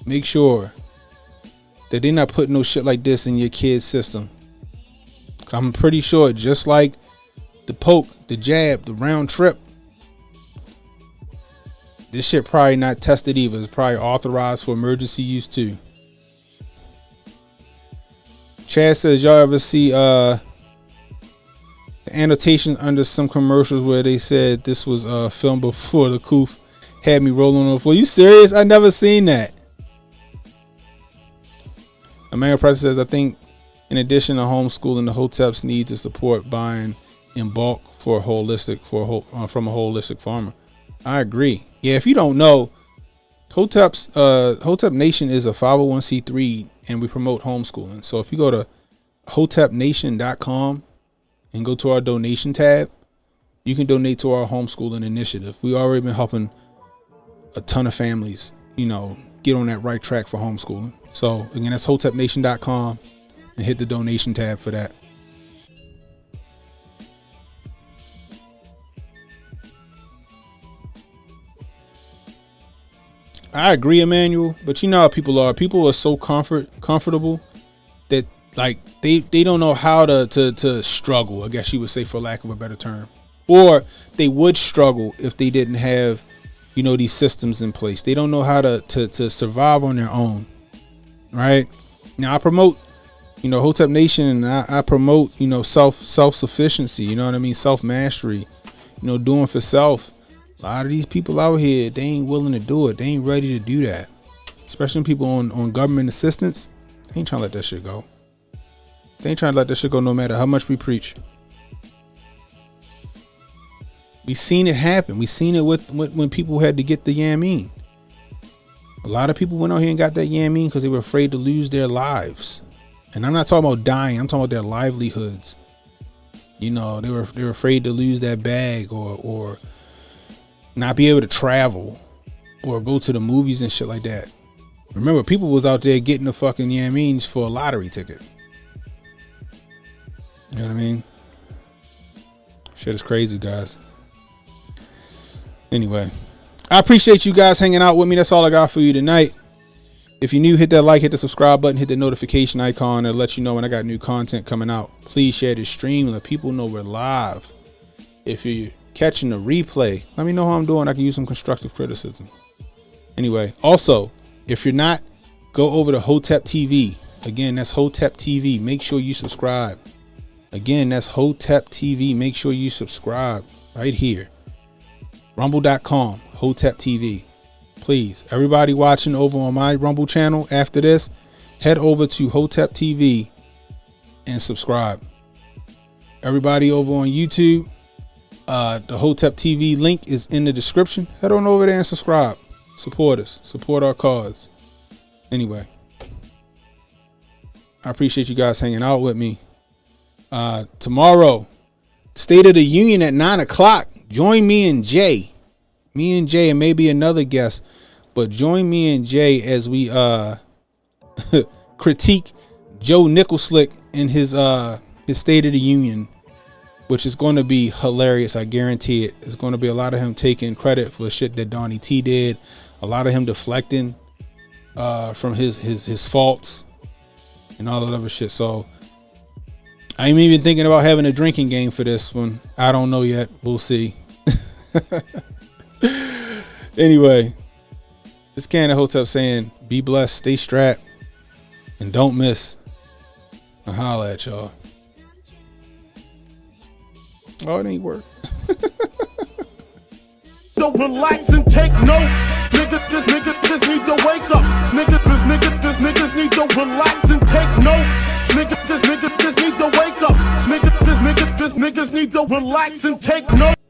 make sure that they're not putting no shit like this in your kid's system. I'm pretty sure, just like the poke, the jab, the round trip, this shit probably not tested either. It's probably authorized for emergency use too. Chad says, y'all ever see the annotation under some commercials where they said this was filmed before the coof had me rolling on the floor? You serious? I never seen that. Emmanuel Press says, I think in addition to homeschooling, the Hoteps need to support buying in bulk from a holistic farmer. I agree. Yeah, if you don't know, Hotep Nation is a 501c3 and we promote homeschooling. So if you go to hotepnation.com and go to our donation tab, you can donate to our homeschooling initiative. We've already been helping a ton of families, you know, get on that right track for homeschooling. So again, that's hotepnation.com and hit the donation tab for that. I agree, Emmanuel, but you know how people are. People are so comfortable that like they don't know how to struggle, I guess you would say, for lack of a better term. Or they would struggle if they didn't have, you know, these systems in place. They don't know how to survive on their own. Right? Now I promote, you know, Hotep Nation, and I promote, you know, self-sufficiency, you know what I mean? Self-mastery, you know, doing for self. A lot of these people out here, they ain't willing to do it. They ain't ready to do that. Especially people on government assistance. They ain't trying to let that shit go. They ain't trying to let that shit go no matter how much we preach. We seen it happen. We seen it with when people had to get the Yamin. A lot of people went out here and got that Yamin because they were afraid to lose their lives. And I'm not talking about dying. I'm talking about their livelihoods. You know, they were afraid to lose that bag or not be able to travel or go to the movies and shit like that. Remember, people was out there getting the fucking Yamins for a lottery ticket. You know what I mean? Shit is crazy, guys. Anyway, I appreciate you guys hanging out with me. That's all I got for you tonight. If you're new, hit that like, hit the subscribe button, hit the notification icon. It'll let you know when I got new content coming out. Please share this stream. Let people know we're live. If you're catching the replay, let me know how I'm doing. I can use some constructive criticism. Anyway, also, if you're not, go over to Hotep TV. Again, that's Hotep TV. Make sure you subscribe. Again, that's Hotep TV. Make sure you subscribe right here. Rumble.com, Hotep TV. Please, everybody watching over on my Rumble channel after this, head over to Hotep TV and subscribe. Everybody over on YouTube, the Hotep TV link is in the description. Head on over there and subscribe. Support us. Support our cause. Anyway, I appreciate you guys hanging out with me. Tomorrow, State of the Union at 9 o'clock. Join me and Jay Me and Jay and maybe another guest, but join me and Jay as we critique Joe Nicholslick in his State of the Union, which is going to be hilarious. I guarantee it. It's going to be a lot of him taking credit for shit that Donnie T did, a lot of him deflecting from his faults and all that other shit. So I'm even thinking about having a drinking game for this one. I don't know yet. We'll see. Anyway, this Canada Hotep saying, be blessed, stay strapped, and don't miss. I'll holla at y'all. Oh, it ain't work. So relax and take notes. Niggas need to wake up. Niggas need to relax and take notes. Niggas need to wake up. Niggas need to relax and take notes.